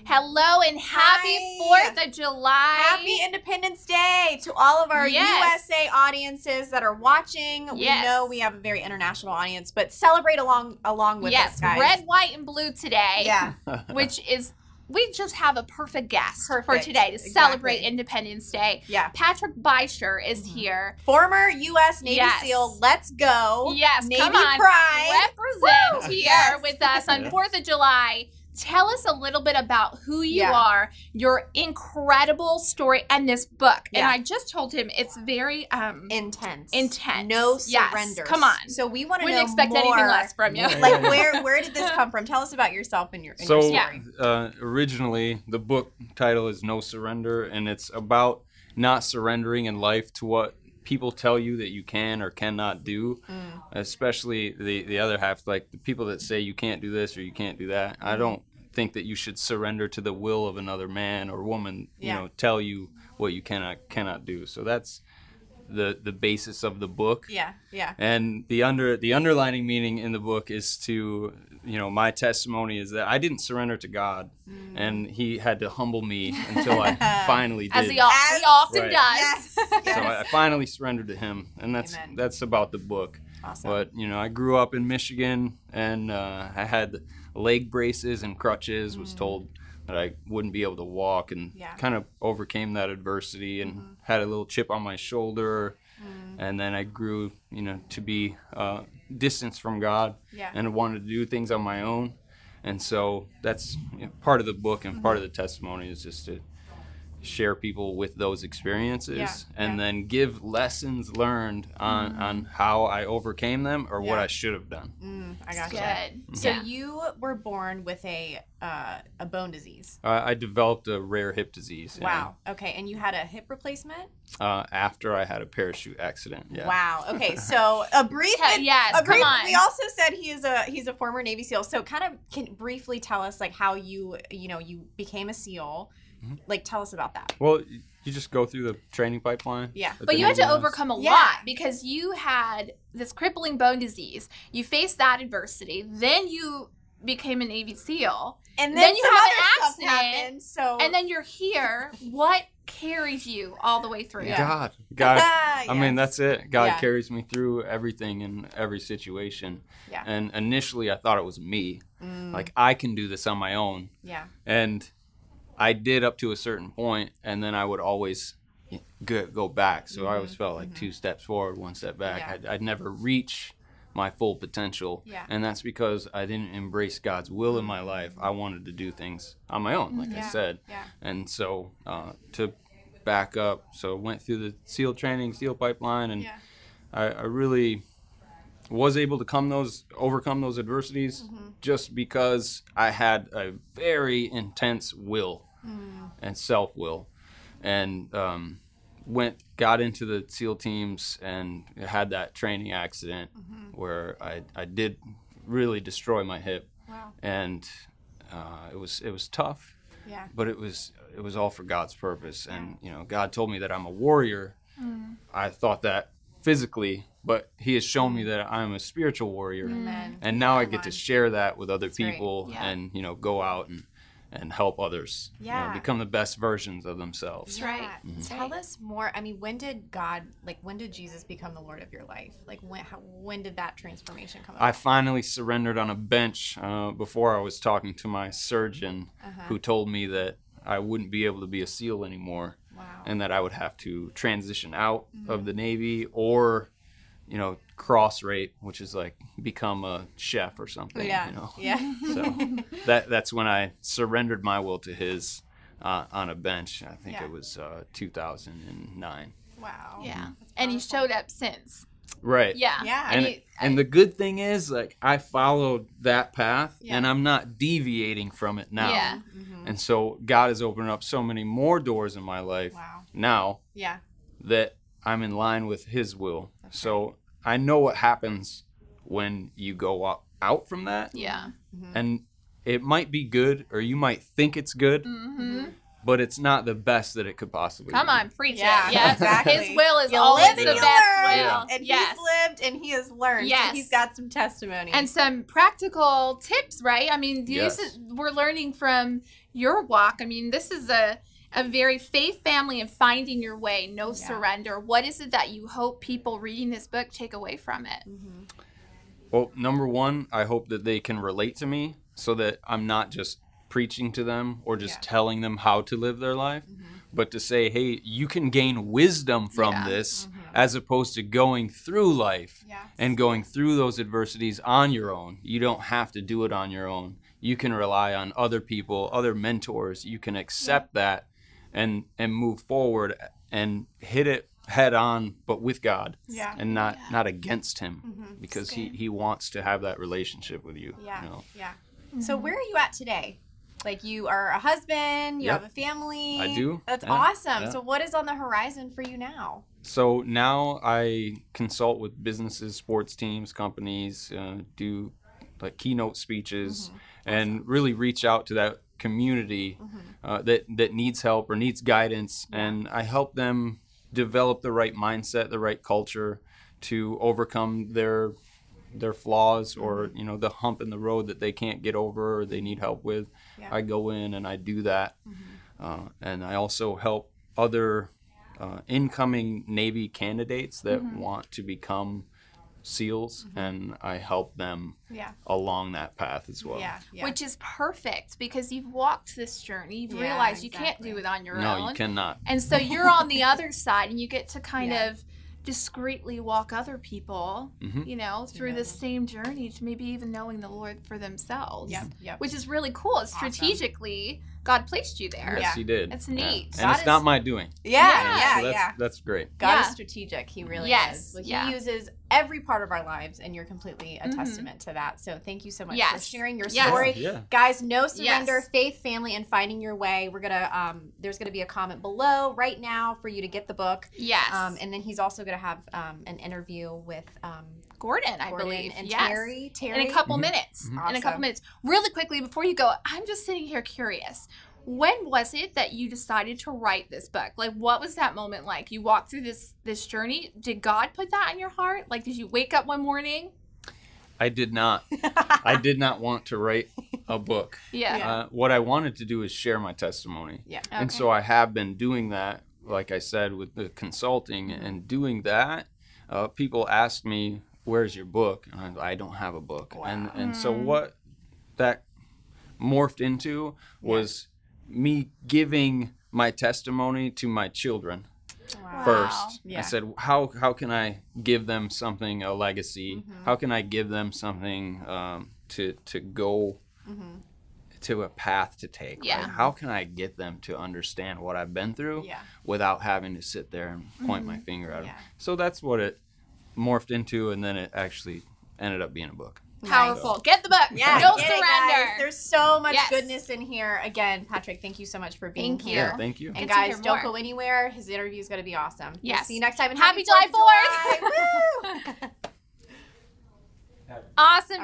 Hello and happy Hi. 4th of July. Happy Independence Day to all of our USA audiences that are watching. We know we have a very international audience, but celebrate along with us, guys. Red, white, and blue today. Yeah. Which is, we just have a perfect guest for today to celebrate Independence Day. Yeah. Patrick Bisher is here. Former U.S. Navy SEAL. Let's go. Yes, Navy come on. Pride. Represent here with us on 4th of July. Tell us a little bit about who you are, your incredible story, and this book. And I just told him it's very intense. No surrender. Come on. So we want to know Wouldn't expect anything less from you. Like where did this come from? Tell us about yourself and your story. Originally the book title is No Surrender, and it's about not surrendering in life to what people tell you that you can or cannot do, especially the other half, like the people that say you can't do this or you can't do that. I don't think that you should surrender to the will of another man or woman, you know, tell you what you cannot do. So that's the basis of the book. Yeah. And the underlining meaning in the book is to, my testimony is that I didn't surrender to God, and He had to humble me until I finally did. As he often does. Yes. So I finally surrendered to Him, and that's about the book. Awesome. But I grew up in Michigan, and I had leg braces and crutches. Was told that I wouldn't be able to walk, and kind of overcame that adversity, and had a little chip on my shoulder. And then I grew, to be distanced from God, and wanted to do things on my own. And so that's part of the book, and part of the testimony is just to share people with those experiences, and then give lessons learned on how I overcame them or what I should have done. I got you. So you were born with a bone disease. I developed a rare hip disease. Wow. Okay, and you had a hip replacement? After I had a parachute accident. Yeah. Wow. Okay, so a brief. Come on. We also said he's a former Navy SEAL. So kind of can briefly tell us like how you became a SEAL. Like, tell us about that. Well, you just go through the training pipeline. Yeah. But you had to overcome a lot because you had this crippling bone disease. You faced that adversity. Then you became a Navy SEAL. And then you have an accident. And then you're here. What carries you all the way through? God. I mean, that's it. God carries me through everything in every situation. Yeah. And initially, I thought it was me. Like, I can do this on my own. Yeah. And I did up to a certain point, and then I would always go back. So I always felt like 2 steps forward, 1 step back. I'd never reach my full potential. Yeah. And that's because I didn't embrace God's will in my life. I wanted to do things on my own, like I said. Yeah. And so to back up, so went through the SEAL training, SEAL pipeline, and I really was able to overcome those adversities just because I had a very intense will and self-will, and got into the SEAL teams and had that training accident where I did really destroy my hip. Wow. And it was tough. Yeah. But it was all for God's purpose, and God told me that I'm a warrior. I thought that physically, but He has shown me that I'm a spiritual warrior. Amen. And now I get to share that with other That's right. people and go out and help others become the best versions of themselves. That's right. Tell us more. I mean, when did Jesus become the Lord of your life? Like when did that transformation come about? I finally surrendered on a bench before I was talking to my surgeon, who told me that I wouldn't be able to be a SEAL anymore. Wow. And that I would have to transition out of the Navy or, cross rate, which is like become a chef or something. Yeah. So that's when I surrendered my will to His on a bench. I think it was 2009. Wow. Yeah. And He showed up since. Right. Yeah. Yeah. And the good thing is, like, I followed that path, and I'm not deviating from it now. Yeah. And so God has opened up so many more doors in my life now that I'm in line with His will. So I know what happens when you go out from that. Yeah. And it might be good, or you might think it's good, but it's not the best that it could possibly be. Come on, preach it. Yeah, exactly. His will is You always live the and you best learn, will. and He's lived and He has learned. Yes. So He's got some testimony. And some practical tips, right? I mean, Yes. we're learning from your walk. I mean, this is a very faith family and finding your way, no surrender. What is it that you hope people reading this book take away from it? Mm-hmm. Well, number one, I hope that they can relate to me so that I'm not just preaching to them or just telling them how to live their life, but to say, hey, you can gain wisdom from this as opposed to going through life and going through those adversities on your own. You don't have to do it on your own. You can rely on other people, other mentors. You can accept that and move forward and hit it head on, but with God and not against him, because he wants to have that relationship with you. You know? So where are you at today? Like, you are a husband, you have a family. I do. That's awesome. Yeah. So what is on the horizon for you now? So now I consult with businesses, sports teams, companies, do like keynote speeches, and really reach out to that community that needs help or needs guidance, and I help them develop the right mindset, the right culture to overcome their flaws or the hump in the road that they can't get over or they need help with. I go in and I do that, and I also help other incoming Navy candidates that want to become SEALs, and I help them along that path as well. Which is perfect, because you've walked this journey. You've realized you can't do it on your own. No, you cannot. And so you're on the other side, and you get to kind of discreetly walk other people, through the same journey to maybe even knowing the Lord for themselves. Which is really cool. Strategically, God placed you there. Yes, he did. It's neat. And it's not my doing. So that's great. God is strategic. He really is. Like, he uses every part of our lives, and you're completely a testament to that. So thank you so much for sharing your story. Guys, no surrender, faith, family, and finding your way. We're gonna there's gonna be a comment below right now for you to get the book. And then he's also gonna have an interview with Gordon, I believe, and Terry in a couple minutes. Awesome. In a couple minutes. Really quickly before you go, I'm just sitting here curious. When was it that you decided to write this book? Like, what was that moment like? You walked through this journey. Did God put that in your heart? Like, did you wake up one morning? I did not. I did not want to write a book. What I wanted to do is share my testimony. And so I have been doing that, like I said, with the consulting and doing that. People ask me, where's your book? And I don't have a book. And so what that morphed into was me giving my testimony to my children first. I said, how can I give them something, a legacy? How can I give them something to go to a path to take? Right? How can I get them to understand what I've been through without having to sit there and point my finger at them? So that's what it morphed into, and then it actually ended up being a book. Powerful. So. Get the book. No surrender. There's so much goodness in here. Again, Patrick, thank you so much for being here. Yeah, thank you. And guys, don't go anywhere. His interview is going to be awesome. We'll see you next time. And Happy July 4th. Woo! Awesome.